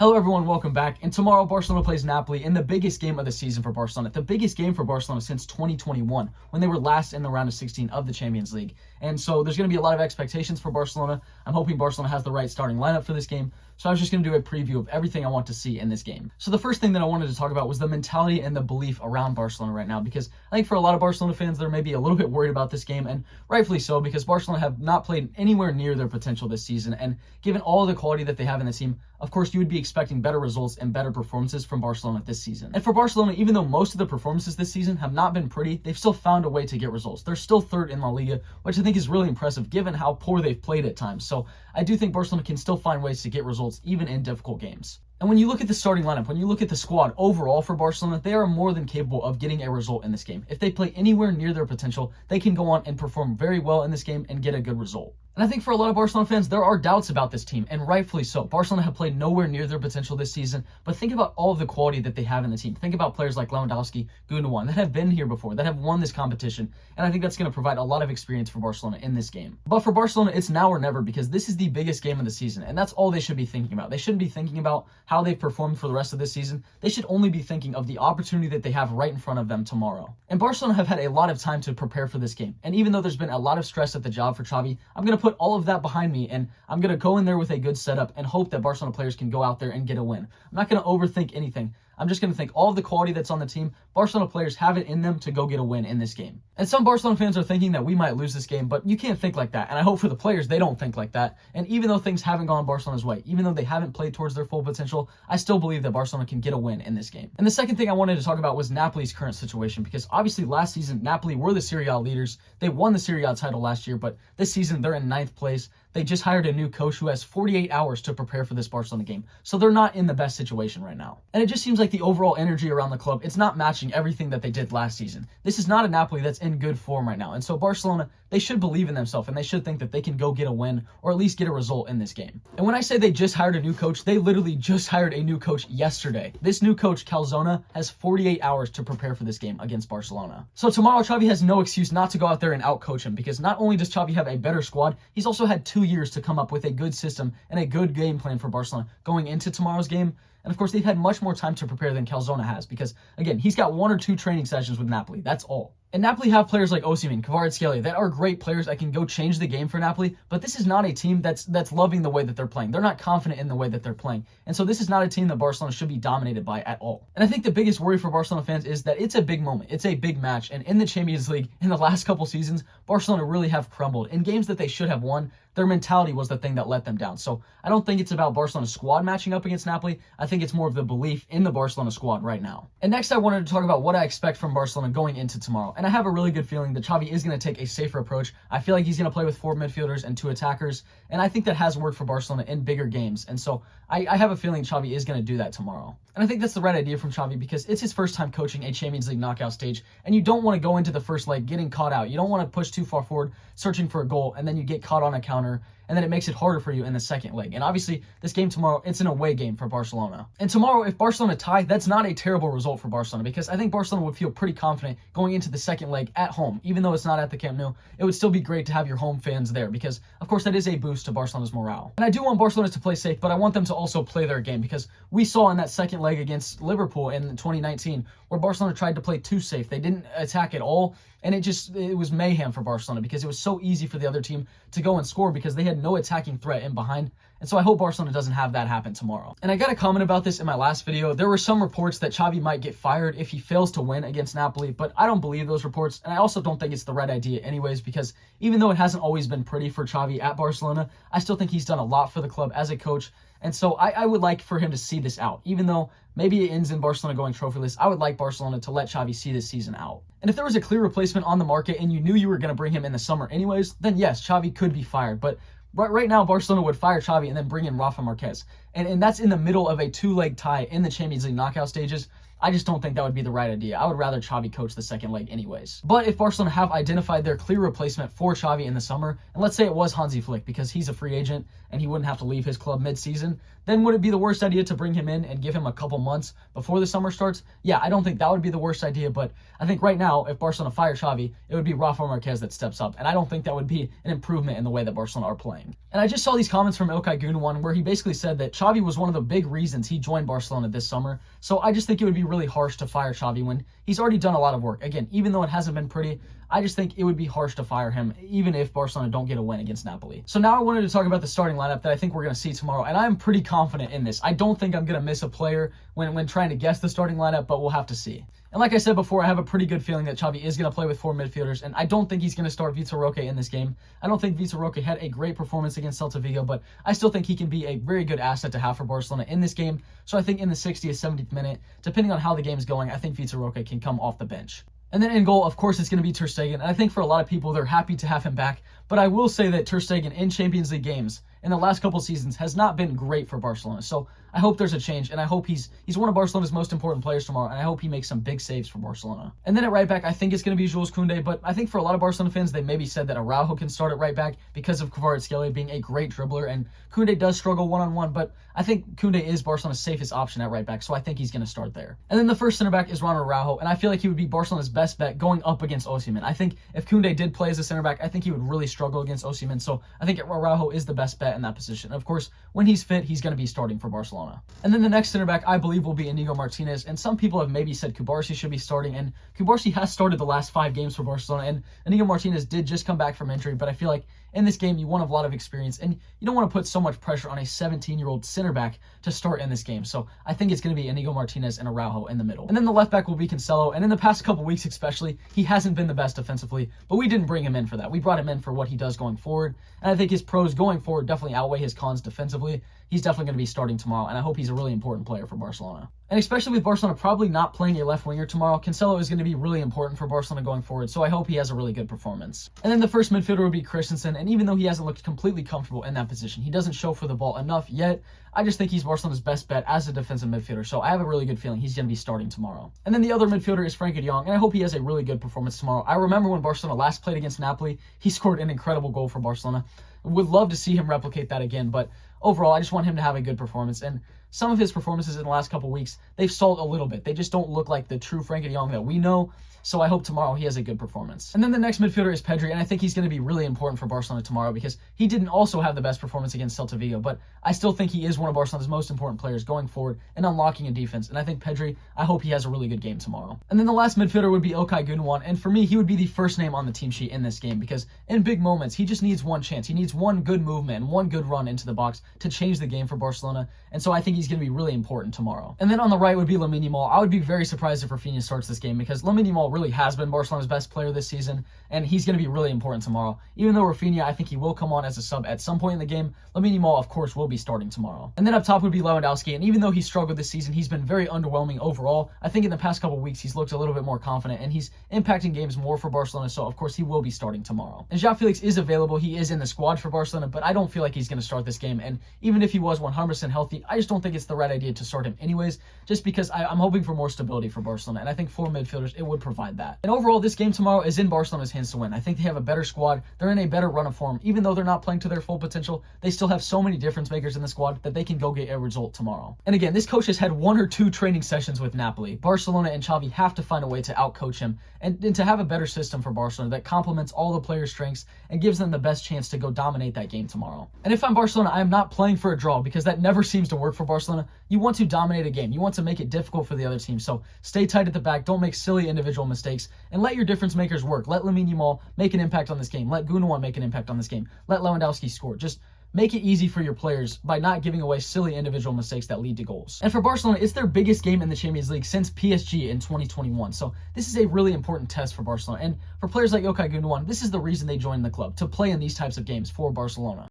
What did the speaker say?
Hello everyone, welcome back. And tomorrow Barcelona plays Napoli in the biggest game of the season for Barcelona. The biggest game for Barcelona since 2021 when they were last in the round of 16 of the Champions League. And so there's going to be a lot of expectations for Barcelona. I'm hoping Barcelona has the right starting lineup for this game. So I was just going to do a preview of everything I want to see in this game. So the first thing that I wanted to talk about was the mentality and the belief around Barcelona right now, because I think for a lot of Barcelona fans, they're maybe a little bit worried about this game, and rightfully so, because Barcelona have not played anywhere near their potential this season. And given all the quality that they have in the team, of course, you would be expecting better results and better performances from Barcelona this season. And for Barcelona, even though most of the performances this season have not been pretty, they've still found a way to get results. They're still third in La Liga, which I think is really impressive given how poor they've played at times. So I do think Barcelona can still find ways to get results even in difficult games. And when you look at the starting lineup, when you look at the squad overall for Barcelona, they are more than capable of getting a result in this game. If they play anywhere near their potential, they can go on and perform very well in this game and get a good result. And I think for a lot of Barcelona fans, there are doubts about this team, and rightfully so. Barcelona have played nowhere near their potential this season, but think about all of the quality that they have in the team. Think about players like Lewandowski, Gundogan, that have been here before, that have won this competition, and I think that's going to provide a lot of experience for Barcelona in this game. But for Barcelona, it's now or never, because this is the biggest game of the season, and that's all they should be thinking about. They shouldn't be thinking about how they've performed for the rest of this season. They should only be thinking of the opportunity that they have right in front of them tomorrow. And Barcelona have had a lot of time to prepare for this game, and even though there's been a lot of stress at the job for Xavi, I'm going to put all of that behind me, and I'm going to go in there with a good setup and hope that Barcelona players can go out there and get a win. I'm not going to overthink anything. I'm just going to think all of the quality that's on the team, Barcelona players have it in them to go get a win in this game. And some Barcelona fans are thinking that we might lose this game, but you can't think like that. And I hope for the players, they don't think like that. And even though things haven't gone Barcelona's way, even though they haven't played towards their full potential, I still believe that Barcelona can get a win in this game. And the second thing I wanted to talk about was Napoli's current situation, because obviously last season, Napoli were the Serie A leaders. They won the Serie A title last year, but this season they're in 9th place. They just hired a new coach who has 48 hours to prepare for this Barcelona game. So they're not in the best situation right now. And it just seems like the overall energy around the club, it's not matching everything that they did last season. This is not a Napoli that's in good form right now. And so Barcelona, they should believe in themselves, and they should think that they can go get a win or at least get a result in this game. And when I say they just hired a new coach, they literally just hired a new coach yesterday. This new coach, Calzona, has 48 hours to prepare for this game against Barcelona. So tomorrow, Xavi has no excuse not to go out there and outcoach him, because not only does Xavi have a better squad, he's also had 2 years to come up with a good system and a good game plan for Barcelona going into tomorrow's game. And of course, they've had much more time to prepare than Calzona has, because again, he's got 1 or 2 training sessions with Napoli. That's all. And Napoli have players like Osimhen, Kvaratskhelia that are great players that can go change the game for Napoli, but this is not a team that's loving the way that they're playing. They're not confident in the way that they're playing. And so this is not a team that Barcelona should be dominated by at all. And I think the biggest worry for Barcelona fans is that it's a big moment. It's a big match. And in the Champions League, in the last couple seasons, Barcelona really have crumbled. In games that they should have won, their mentality was the thing that let them down. So I don't think it's about Barcelona's squad matching up against Napoli. I think it's more of the belief in the Barcelona squad right now. And next, I wanted to talk about what I expect from Barcelona going into tomorrow. And I have a really good feeling that Xavi is going to take a safer approach. I feel like he's going to play with 4 midfielders and 2 attackers. And I think that has worked for Barcelona in bigger games. And so I have a feeling Xavi is going to do that tomorrow. And I think that's the right idea from Xavi, because it's his first time coaching a Champions League knockout stage. And you don't want to go into the first leg getting caught out. You don't want to push too far forward, searching for a goal, and then you get caught on a counter, and then it makes it harder for you in the second leg. And obviously, this game tomorrow, it's an away game for Barcelona. And tomorrow, if Barcelona tie, that's not a terrible result for Barcelona, because I think Barcelona would feel pretty confident going into the second leg at home. Even though it's not at the Camp Nou, it would still be great to have your home fans there, because, of course, that is a boost to Barcelona's morale. And I do want Barcelona to play safe, but I want them to also play their game, because we saw in that second leg against Liverpool in 2019, where Barcelona tried to play too safe. They didn't attack at all, and it was mayhem for Barcelona, because it was so easy for the other team to go and score because they had no attacking threat in behind. And so I hope Barcelona doesn't have that happen tomorrow. And I got a comment about this in my last video. There were some reports that Xavi might get fired if he fails to win against Napoli, but I don't believe those reports. And I also don't think it's the right idea anyways, because even though it hasn't always been pretty for Xavi at Barcelona, I still think he's done a lot for the club as a coach. And so I would like for him to see this out. Even though maybe it ends in Barcelona going trophyless, I would like Barcelona to let Xavi see this season out. And if there was a clear replacement on the market and you knew you were going to bring him in the summer anyways, then yes, Xavi could be fired. But right now, Barcelona would fire Xavi and then bring in Rafa Marquez. And that's in the middle of a 2-leg tie in the Champions League knockout stages. I just don't think that would be the right idea. I would rather Xavi coach the second leg anyways. But if Barcelona have identified their clear replacement for Xavi in the summer, and let's say it was Hansi Flick because he's a free agent and he wouldn't have to leave his club mid-season, then would it be the worst idea to bring him in and give him a couple months before the summer starts? Yeah, I don't think that would be the worst idea, but I think right now, if Barcelona fire Xavi, it would be Rafa Marquez that steps up, and I don't think that would be an improvement in the way that Barcelona are playing. And I just saw these comments from Ilkay Gundogan where he basically said that Xavi was one of the big reasons he joined Barcelona this summer. So I just think it would be really harsh to fire Xavi when he's already done a lot of work. Again, even though it hasn't been pretty, I just think it would be harsh to fire him, even if Barcelona don't get a win against Napoli. So now I wanted to talk about the starting lineup that I think we're going to see tomorrow, and I'm pretty confident in this. I don't think I'm going to miss a player when trying to guess the starting lineup, but we'll have to see. And like I said before, I have a pretty good feeling that Xavi is going to play with 4 midfielders, and I don't think he's going to start Vitor Roque in this game. I don't think Vitor Roque had a great performance against Celta Vigo, but I still think he can be a very good asset to have for Barcelona in this game. So I think in the 60th, 70th minute, depending on how the game's going, I think Vitor Roque can come off the bench. And then in goal, of course, it's going to be Ter Stegen. And I think for a lot of people, they're happy to have him back. But I will say that Ter Stegen in Champions League games in the last couple seasons has not been great for Barcelona. So I hope there's a change, and I hope he's one of Barcelona's most important players tomorrow, and I hope he makes some big saves for Barcelona. And then at right back, I think it's going to be Jules Koundé, but I think for a lot of Barcelona fans, they maybe said that Araujo can start at right back because of Kvaratskhelia being a great dribbler, and Koundé does struggle one-on-one, but I think Koundé is Barcelona's safest option at right back, so I think he's going to start there. And then the first center back is Ronald Araujo, and I feel like he would be Barcelona's best bet going up against Osimhen. I think if Koundé did play as a center back, I think he would really struggle against Osimhen, so I think Araujo is the best bet in that position. And of course, when he's fit, he's going to be starting for Barcelona. And then the next center back, I believe, will be Inigo Martinez, and some people have maybe said Cubarsí should be starting, and Cubarsí has started the last 5 games for Barcelona, and Inigo Martinez did just come back from injury, but I feel like in this game, you want a lot of experience, and you don't want to put so much pressure on a 17-year-old center back to start in this game. So I think it's going to be Inigo Martinez and Araujo in the middle. And then the left back will be Cancelo, and in the past couple weeks especially, he hasn't been the best defensively, but we didn't bring him in for that. We brought him in for what he does going forward, and I think his pros going forward definitely outweigh his cons defensively. He's definitely going to be starting tomorrow, and I hope he's a really important player for Barcelona. And especially with Barcelona probably not playing a left winger tomorrow, Cancelo is going to be really important for Barcelona going forward, so I hope he has a really good performance. And then the first midfielder will be Christensen, and even though he hasn't looked completely comfortable in that position, he doesn't show for the ball enough yet, I just think he's Barcelona's best bet as a defensive midfielder, so I have a really good feeling he's going to be starting tomorrow. And then the other midfielder is Frenkie de Jong, and I hope he has a really good performance tomorrow. I remember when Barcelona last played against Napoli, he scored an incredible goal for Barcelona. Would love to see him replicate that again, but overall, I just want him to have a good performance. And some of his performances in the last couple weeks, they've stalled a little bit. They just don't look like the true Frenkie de Jong that we know. So I hope tomorrow he has a good performance. And then the next midfielder is Pedri, and I think he's going to be really important for Barcelona tomorrow because he didn't also have the best performance against Celta Vigo, but I still think he is one of Barcelona's most important players going forward and unlocking a defense. And I think Pedri, I hope he has a really good game tomorrow. And then the last midfielder would be Okay Gundogan, and for me, he would be the first name on the team sheet in this game because in big moments, he just needs one chance. He needs one good movement and one good run into the box to change the game for Barcelona, and so I think he's going to be really important tomorrow. And then on the right would be Lamine Yamal. I would be very surprised if Rafinha starts this game because Lamine Yamal really has been Barcelona's best player this season, and he's going to be really important tomorrow. Even though Rafinha, I think he will come on as a sub at some point in the game, Lamine Yamal, of course, will be starting tomorrow. And then up top would be Lewandowski, and even though he struggled this season, he's been very underwhelming overall. I think in the past couple weeks, he's looked a little bit more confident, and he's impacting games more for Barcelona, so of course he will be starting tomorrow. And João Felix is available. He is in the squad for Barcelona, but I don't feel like he's going to start this game, and even if he was 100% healthy, I just don't think it's the right idea to start him anyways, just because I'm hoping for more stability for Barcelona, and I think 4 midfielders, it would provide that. And overall, this game tomorrow is in Barcelona's hands to win. I think they have a better squad. They're in a better run of form. Even though they're not playing to their full potential, they still have so many difference makers in the squad that they can go get a result tomorrow. And again, this coach has had 1 or 2 training sessions with Napoli. Barcelona and Xavi have to find a way to outcoach him and to have a better system for Barcelona that complements all the players' strengths and gives them the best chance to go dominate that game tomorrow. And if I'm Barcelona, I am not playing for a draw because that never seems to work for Barcelona. You want to dominate a game. You want to make it difficult for the other team. So stay tight at the back. Don't make silly individual mistakes and let your difference makers work. Let Lamine Yamal make an impact on this game. Let Gundogan make an impact on this game. Let Lewandowski score. Just make it easy for your players by not giving away silly individual mistakes that lead to goals. And for Barcelona, it's their biggest game in the Champions League since PSG in 2021. So this is a really important test for Barcelona. And for players like Okay Gundogan, this is the reason they joined the club, to play in these types of games for Barcelona.